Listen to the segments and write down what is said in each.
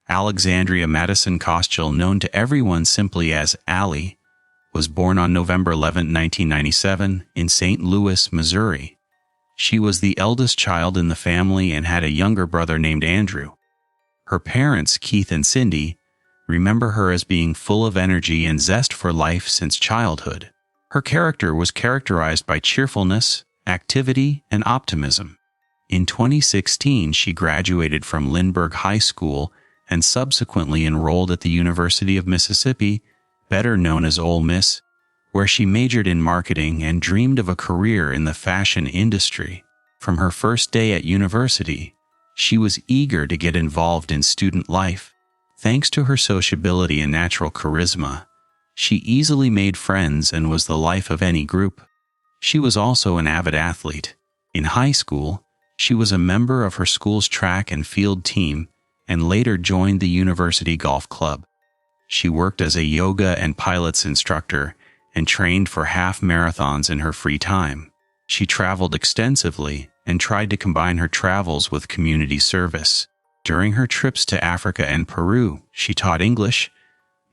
Alexandria Madison Koschel, known to everyone simply as Allie, was born on November 11, 1997, in St. Louis, Missouri. She was the eldest child in the family and had a younger brother named Andrew. Her parents, Keith and Cindy, remember her as being full of energy and zest for life since childhood. Her character was characterized by cheerfulness, activity, and optimism. In 2016, she graduated from Lindbergh High School and subsequently enrolled at the University of Mississippi, better known as Ole Miss, where she majored in marketing and dreamed of a career in the fashion industry. From her first day at university, she was eager to get involved in student life. Thanks to her sociability and natural charisma, she easily made friends and was the life of any group. She was also an avid athlete. In high school, she was a member of her school's track and field team and later joined the university golf club. She worked as a yoga and pilates instructor and trained for half marathons in her free time. She traveled extensively and tried to combine her travels with community service. During her trips to Africa and Peru, she taught English,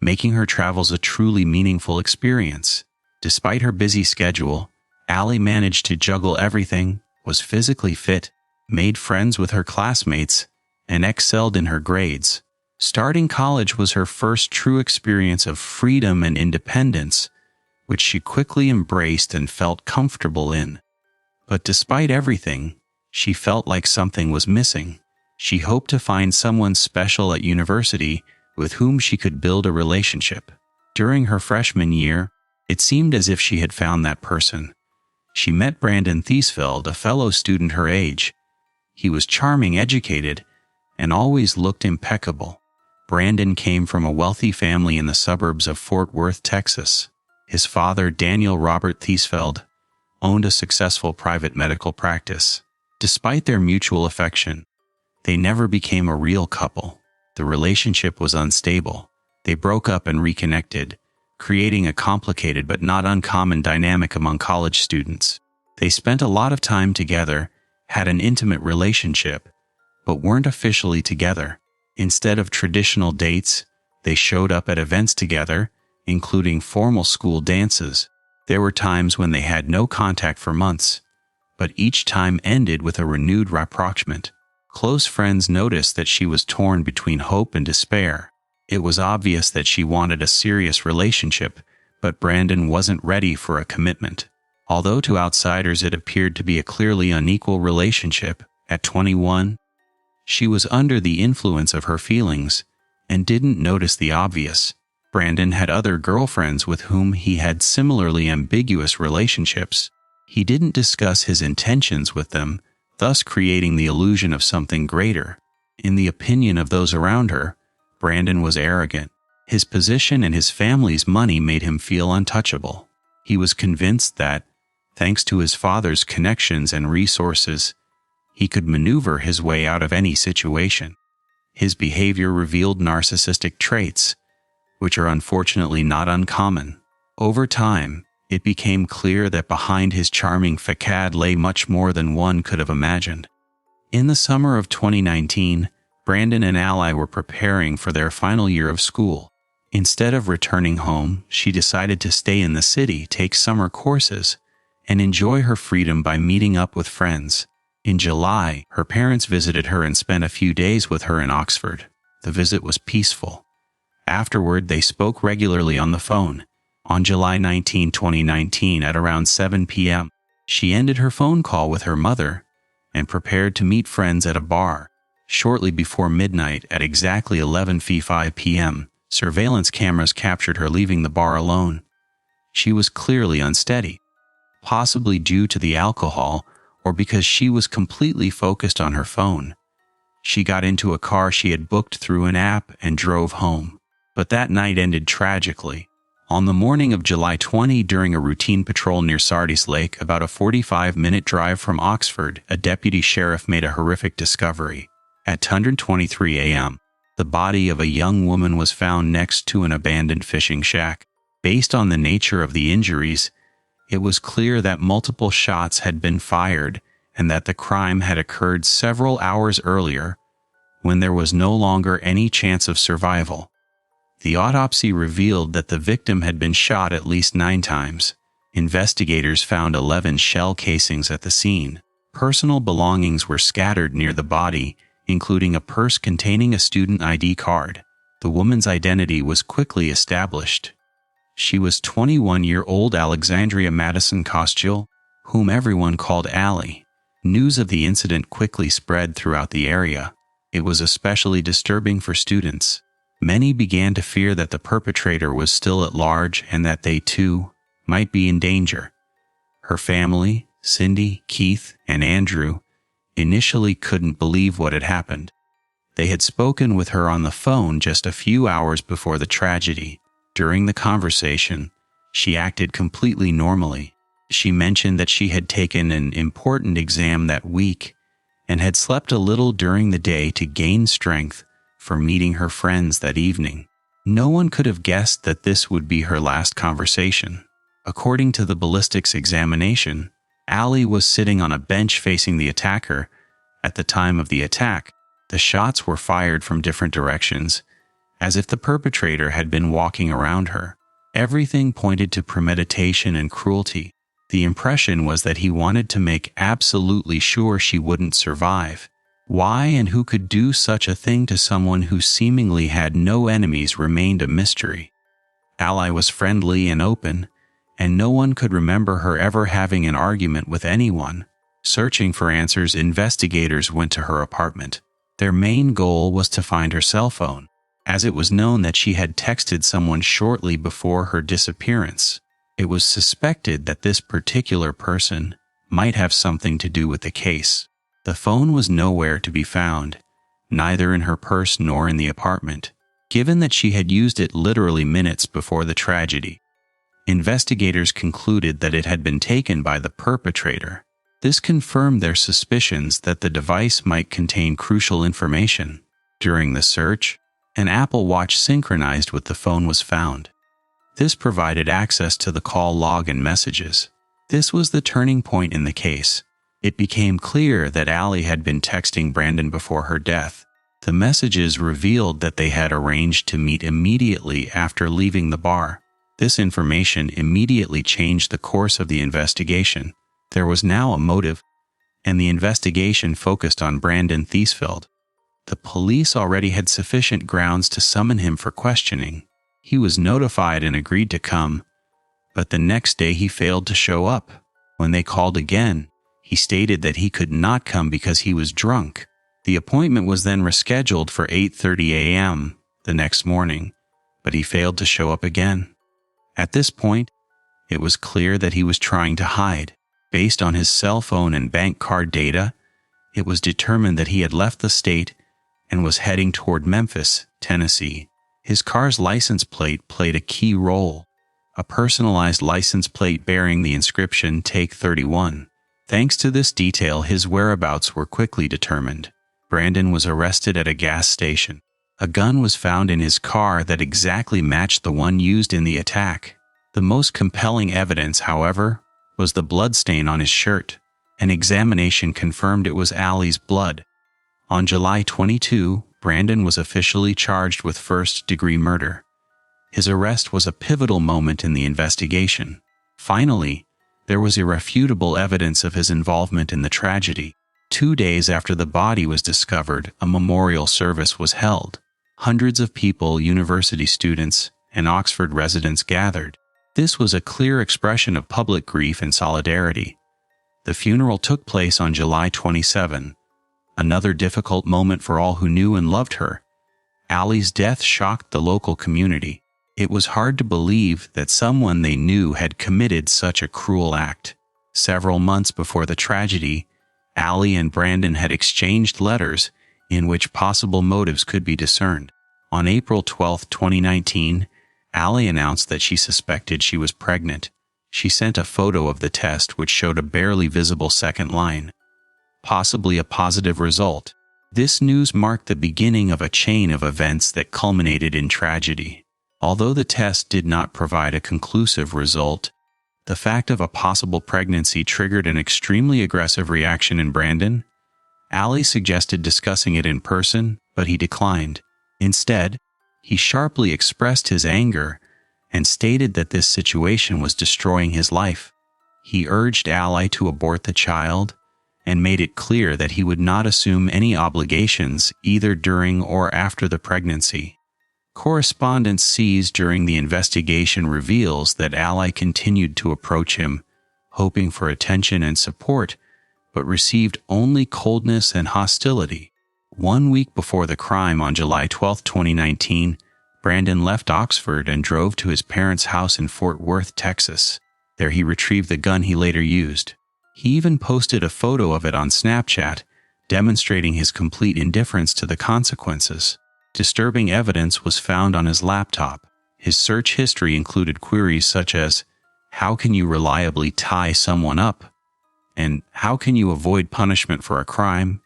making her travels a truly meaningful experience. Despite her busy schedule, Allie managed to juggle everything, was physically fit, made friends with her classmates, and excelled in her grades. Starting college was her first true experience of freedom and independence, which she quickly embraced and felt comfortable in. But despite everything, she felt like something was missing. She hoped to find someone special at university with whom she could build a relationship. During her freshman year, it seemed as if she had found that person. She met Brandon Thiesfeld, a fellow student her age. He was charming, educated, and always looked impeccable. Brandon came from a wealthy family in the suburbs of Fort Worth, Texas. His father, Daniel Robert Thiesfeld, owned a successful private medical practice. Despite their mutual affection, they never became a real couple. The relationship was unstable. They broke up and reconnected, creating a complicated but not uncommon dynamic among college students. They spent a lot of time together, had an intimate relationship, but weren't officially together. Instead of traditional dates, they showed up at events together, including formal school dances. There were times when they had no contact for months, but each time ended with a renewed rapprochement. Close friends noticed that she was torn between hope and despair. It was obvious that she wanted a serious relationship, but Brandon wasn't ready for a commitment. Although to outsiders it appeared to be a clearly unequal relationship, at 21, she was under the influence of her feelings and didn't notice the obvious. Brandon had other girlfriends with whom he had similarly ambiguous relationships. He didn't discuss his intentions with them, thus creating the illusion of something greater. In the opinion of those around her, Brandon was arrogant. His position and his family's money made him feel untouchable. He was convinced that, thanks to his father's connections and resources, he could maneuver his way out of any situation. His behavior revealed narcissistic traits, which are unfortunately not uncommon. Over time, it became clear that behind his charming facade lay much more than one could have imagined. In the summer of 2019, Brandon and Allie were preparing for their final year of school. Instead of returning home, she decided to stay in the city, take summer courses, and enjoy her freedom by meeting up with friends. In July, her parents visited her and spent a few days with her in Oxford. The visit was peaceful. Afterward, they spoke regularly on the phone. On July 19, 2019, at around 7 p.m., she ended her phone call with her mother and prepared to meet friends at a bar. Shortly before midnight, at exactly 11:05 p.m., surveillance cameras captured her leaving the bar alone. She was clearly unsteady, possibly due to the alcohol or because she was completely focused on her phone. She got into a car she had booked through an app and drove home. But that night ended tragically. On the morning of July 20, during a routine patrol near Sardis Lake, about a 45-minute drive from Oxford, a deputy sheriff made a horrific discovery. At 10:23 a.m., the body of a young woman was found next to an abandoned fishing shack. Based on the nature of the injuries, it was clear that multiple shots had been fired and that the crime had occurred several hours earlier, when there was no longer any chance of survival. The autopsy revealed that the victim had been shot at least 9 times. Investigators found 11 shell casings at the scene. Personal belongings were scattered near the body, including a purse containing a student ID card. The woman's identity was quickly established. She was 21-year-old Alexandria Madison Kostyl, whom everyone called Allie. News of the incident quickly spread throughout the area. It was especially disturbing for students. Many began to fear that the perpetrator was still at large and that they, too, might be in danger. Her family, Cindy, Keith, and Andrew, initially couldn't believe what had happened. They had spoken with her on the phone just a few hours before the tragedy. During the conversation, she acted completely normally. She mentioned that she had taken an important exam that week and had slept a little during the day to gain strength for meeting her friends that evening. No one could have guessed that this would be her last conversation. According to the ballistics examination, Allie was sitting on a bench facing the attacker at the time of the attack. The shots were fired from different directions, as if the perpetrator had been walking around her. Everything pointed to premeditation and cruelty. The impression was that he wanted to make absolutely sure she wouldn't survive. Why and who could do such a thing to someone who seemingly had no enemies remained a mystery. Allie was friendly and open, and no one could remember her ever having an argument with anyone. Searching for answers, investigators went to her apartment. Their main goal was to find her cell phone, as it was known that she had texted someone shortly before her disappearance. It was suspected that this particular person might have something to do with the case. The phone was nowhere to be found, neither in her purse nor in the apartment, given that she had used it literally minutes before the tragedy. Investigators concluded that it had been taken by the perpetrator. This confirmed their suspicions that the device might contain crucial information. During the search, an Apple Watch synchronized with the phone was found. This provided access to the call log and messages. This was the turning point in the case. It became clear that Allie had been texting Brandon before her death. The messages revealed that they had arranged to meet immediately after leaving the bar. This information immediately changed the course of the investigation. There was now a motive, and the investigation focused on Brandon Thiesfeld. The police already had sufficient grounds to summon him for questioning. He was notified and agreed to come, but the next day he failed to show up. When they called again, he stated that he could not come because he was drunk. The appointment was then rescheduled for 8:30 a.m. the next morning, but he failed to show up again. At this point, it was clear that he was trying to hide. Based on his cell phone and bank card data, it was determined that he had left the state and was heading toward Memphis, Tennessee. His car's license plate played a key role, a personalized license plate bearing the inscription "Take 31. Thanks to this detail, his whereabouts were quickly determined. Brandon was arrested at a gas station. A gun was found in his car that exactly matched the one used in the attack. The most compelling evidence, however, was the bloodstain on his shirt. An examination confirmed it was Allie's blood. On July 22, Brandon was officially charged with first-degree murder. His arrest was a pivotal moment in the investigation. Finally, there was irrefutable evidence of his involvement in the tragedy. 2 days after the body was discovered, a memorial service was held. Hundreds of people, university students, and Oxford residents gathered. This was a clear expression of public grief and solidarity. The funeral took place on July 27, another difficult moment for all who knew and loved her. Allie's death shocked the local community. It was hard to believe that someone they knew had committed such a cruel act. Several months before the tragedy, Allie and Brandon had exchanged letters in which possible motives could be discerned. On April 12, 2019, Allie announced that she suspected she was pregnant. She sent a photo of the test which showed a barely visible second line, possibly a positive result. This news marked the beginning of a chain of events that culminated in tragedy. Although the test did not provide a conclusive result, the fact of a possible pregnancy triggered an extremely aggressive reaction in Brandon. Allie suggested discussing it in person, but he declined. Instead, he sharply expressed his anger and stated that this situation was destroying his life. He urged Ally to abort the child and made it clear that he would not assume any obligations either during or after the pregnancy. Correspondence seized during the investigation reveals that Ally continued to approach him, hoping for attention and support, but received only coldness and hostility. 1 week before the crime on July 12, 2019, Brandon left Oxford and drove to his parents' house in Fort Worth, Texas. There he retrieved the gun he later used. He even posted a photo of it on Snapchat, demonstrating his complete indifference to the consequences. Disturbing evidence was found on his laptop. His search history included queries such as, "How can you reliably tie someone up?" and "How can you avoid punishment for a crime?"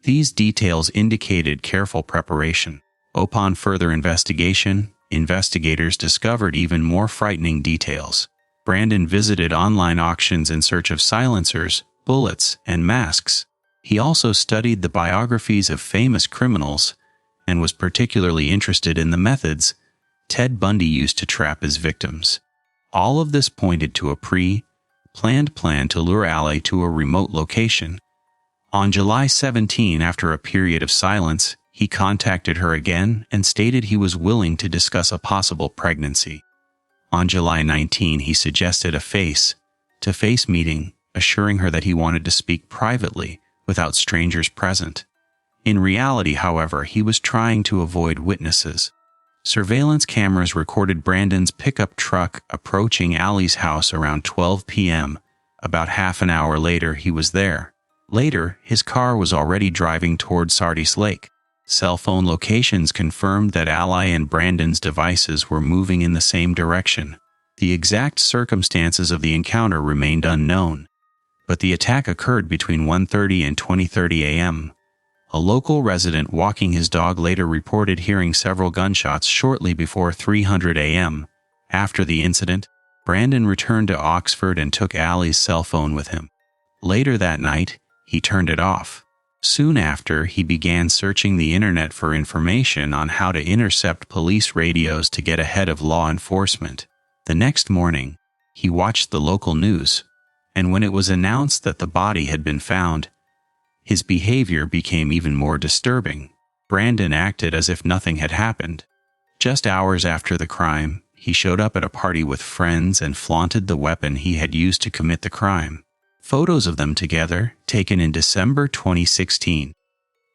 These details indicated careful preparation. Upon further investigation, investigators discovered even more frightening details. Brandon visited online auctions in search of silencers, bullets, and masks. He also studied the biographies of famous criminals and was particularly interested in the methods Ted Bundy used to trap his victims. All of this pointed to a pre-planned plan to lure Ally to a remote location. On July 17, after a period of silence, he contacted her again and stated he was willing to discuss a possible pregnancy. On July 19, he suggested a face-to-face meeting, assuring her that he wanted to speak privately without strangers present. In reality, however, he was trying to avoid witnesses. Surveillance cameras recorded Brandon's pickup truck approaching Ally's house around 12 p.m. About half an hour later, he was there. Later, his car was already driving toward Sardis Lake. Cell phone locations confirmed that Ally and Brandon's devices were moving in the same direction. The exact circumstances of the encounter remained unknown, but the attack occurred between 1:30 and 20:30 a.m. A local resident walking his dog later reported hearing several gunshots shortly before 3:00 a.m. After the incident, Brandon returned to Oxford and took Ally's cell phone with him. Later that night, he turned it off. Soon after, he began searching the internet for information on how to intercept police radios to get ahead of law enforcement. The next morning, he watched the local news, and when it was announced that the body had been found, his behavior became even more disturbing. Brandon acted as if nothing had happened. Just hours after the crime, he showed up at a party with friends and flaunted the weapon he had used to commit the crime. Photos of them together, taken in December 2016,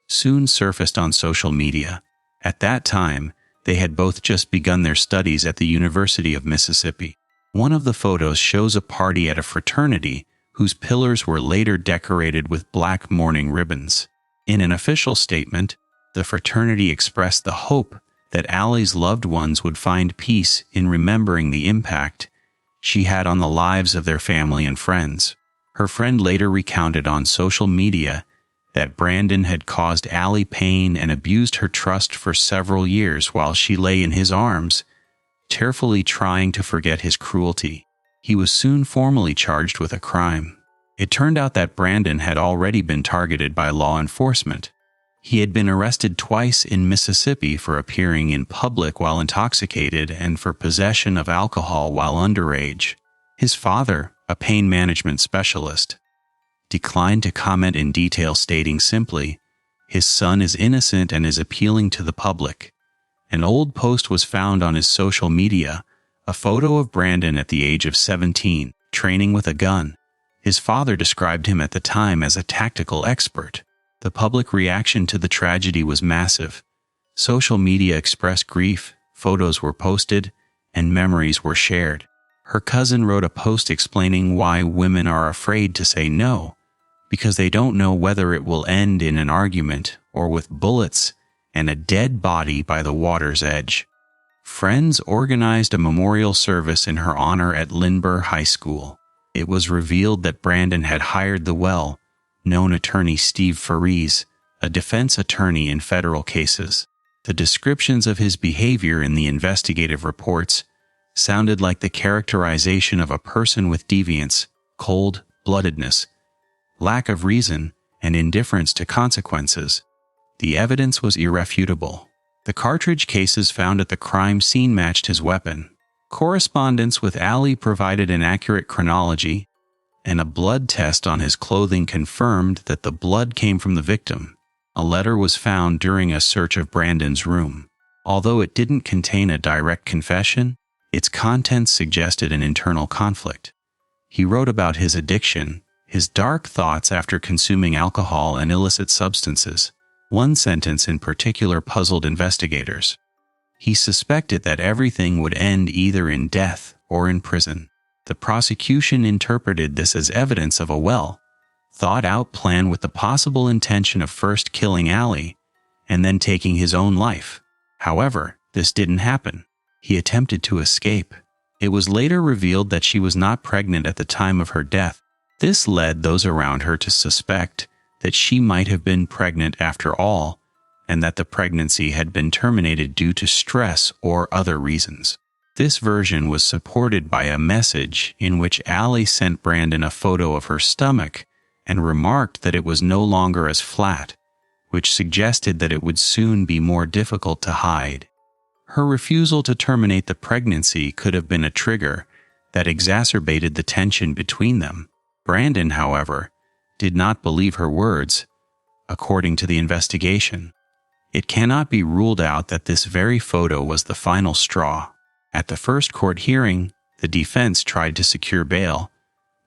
soon surfaced on social media. At that time, they had both just begun their studies at the University of Mississippi. One of the photos shows a party at a fraternity whose pillars were later decorated with black mourning ribbons. In an official statement, the fraternity expressed the hope that Ally's loved ones would find peace in remembering the impact she had on the lives of their family and friends. Her friend later recounted on social media that Brandon had caused Ally pain and abused her trust for several years while she lay in his arms, tearfully trying to forget his cruelty. He was soon formally charged with a crime. It turned out that Brandon had already been targeted by law enforcement. He had been arrested twice in Mississippi for appearing in public while intoxicated and for possession of alcohol while underage. His father, a pain management specialist, declined to comment in detail, stating simply, "His son is innocent and is appealing to the public." An old post was found on his social media, a photo of Brandon at the age of 17, training with a gun. His father described him at the time as a tactical expert. The public reaction to the tragedy was massive. Social media expressed grief, photos were posted, and memories were shared. Her cousin wrote a post explaining why women are afraid to say no, because they don't know whether it will end in an argument or with bullets and a dead body by the water's edge. Friends organized a memorial service in her honor at Lindbergh High School. It was revealed that Brandon had hired the well-known attorney Steve Faries, a defense attorney in federal cases. The descriptions of his behavior in the investigative reports sounded like the characterization of a person with deviance, cold-bloodedness, lack of reason, and indifference to consequences. The evidence was irrefutable. The cartridge cases found at the crime scene matched his weapon. Correspondence with Ali provided an accurate chronology, and a blood test on his clothing confirmed that the blood came from the victim. A letter was found during a search of Brandon's room. Although it didn't contain a direct confession, its contents suggested an internal conflict. He wrote about his addiction, his dark thoughts after consuming alcohol and illicit substances. One sentence in particular puzzled investigators. He suspected that everything would end either in death or in prison. The prosecution interpreted this as evidence of a well-thought-out plan with the possible intention of first killing Ali and then taking his own life. However, this didn't happen. He attempted to escape. It was later revealed that she was not pregnant at the time of her death. This led those around her to suspect that she might have been pregnant after all, and that the pregnancy had been terminated due to stress or other reasons. This version was supported by a message in which Ali sent Brandon a photo of her stomach and remarked that it was no longer as flat, which suggested that it would soon be more difficult to hide. Her refusal to terminate the pregnancy could have been a trigger that exacerbated the tension between them. Brandon, however, did not believe her words, according to the investigation. It cannot be ruled out that this very photo was the final straw. At the first court hearing, the defense tried to secure bail,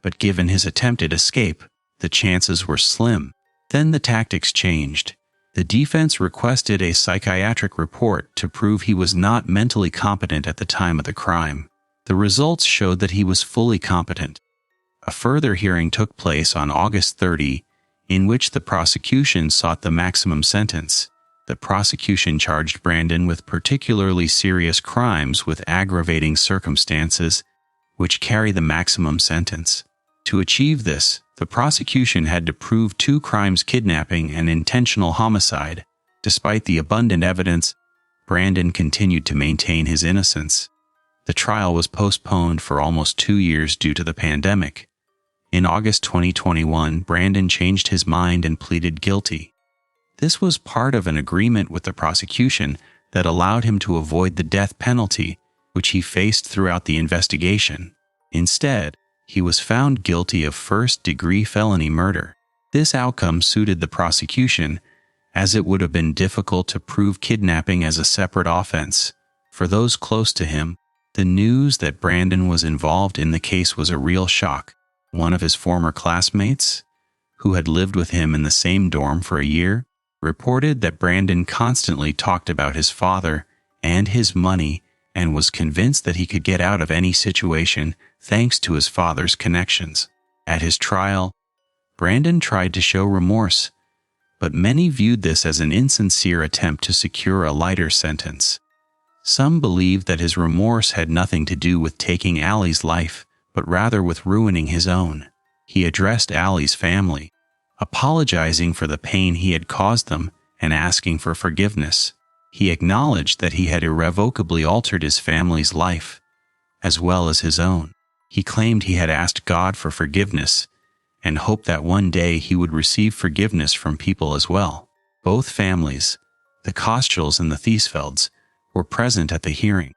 but given his attempted escape, the chances were slim. Then the tactics changed. The defense requested a psychiatric report to prove he was not mentally competent at the time of the crime. The results showed that he was fully competent. A further hearing took place on August 30, in which the prosecution sought the maximum sentence. The prosecution charged Brandon with particularly serious crimes with aggravating circumstances, which carry the maximum sentence. To achieve this, the prosecution had to prove 2 crimes: kidnapping and intentional homicide. Despite the abundant evidence, Brandon continued to maintain his innocence. The trial was postponed for almost 2 years due to the pandemic. In August 2021, Brandon changed his mind and pleaded guilty. This was part of an agreement with the prosecution that allowed him to avoid the death penalty, which he faced throughout the investigation. Instead, he was found guilty of first-degree felony murder. This outcome suited the prosecution, as it would have been difficult to prove kidnapping as a separate offense. For those close to him, the news that Brandon was involved in the case was a real shock. One of his former classmates, who had lived with him in the same dorm for a year, reported that Brandon constantly talked about his father and his money and was convinced that he could get out of any situation thanks to his father's connections. At his trial, Brandon tried to show remorse, but many viewed this as an insincere attempt to secure a lighter sentence. Some believed that his remorse had nothing to do with taking Ali's life, but rather with ruining his own. He addressed Ali's family, apologizing for the pain he had caused them and asking for forgiveness. He acknowledged that he had irrevocably altered his family's life, as well as his own. He claimed he had asked God for forgiveness and hoped that one day he would receive forgiveness from people as well. Both families, the Koschels and the Thiesfelds, were present at the hearing.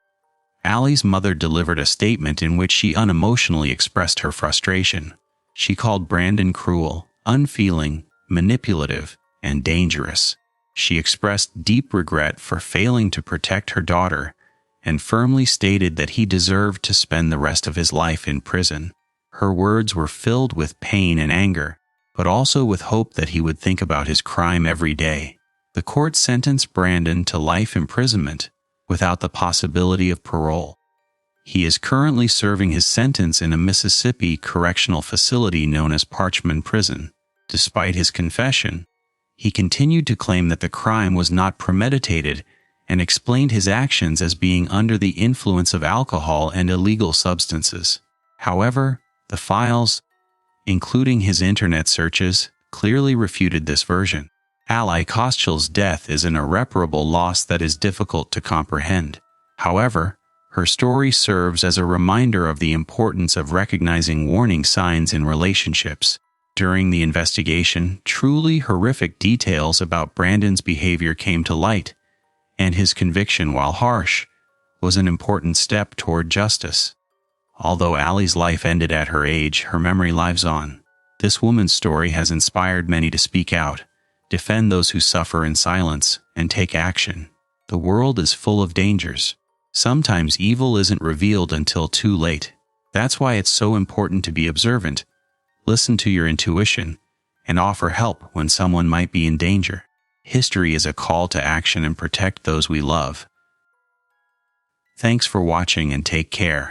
Ali's mother delivered a statement in which she unemotionally expressed her frustration. She called Brandon cruel, unfeeling, manipulative, and dangerous. She expressed deep regret for failing to protect her daughter and firmly stated that he deserved to spend the rest of his life in prison. Her words were filled with pain and anger, but also with hope that he would think about his crime every day. The court sentenced Brandon to life imprisonment without the possibility of parole. He is currently serving his sentence in a Mississippi correctional facility known as Parchman Prison. Despite his confession, he continued to claim that the crime was not premeditated and explained his actions as being under the influence of alcohol and illegal substances. However, the files, including his internet searches, clearly refuted this version. Ali Koschel's death is an irreparable loss that is difficult to comprehend. However, her story serves as a reminder of the importance of recognizing warning signs in relationships. During the investigation, truly horrific details about Brandon's behavior came to light, and his conviction, while harsh, was an important step toward justice. Although Allie's life ended at her age, her memory lives on. This woman's story has inspired many to speak out, defend those who suffer in silence, and take action. The world is full of dangers. Sometimes evil isn't revealed until too late. That's why it's so important to be observant, listen to your intuition, and offer help when someone might be in danger. History is a call to action and protect those we love. Thanks for watching and take care.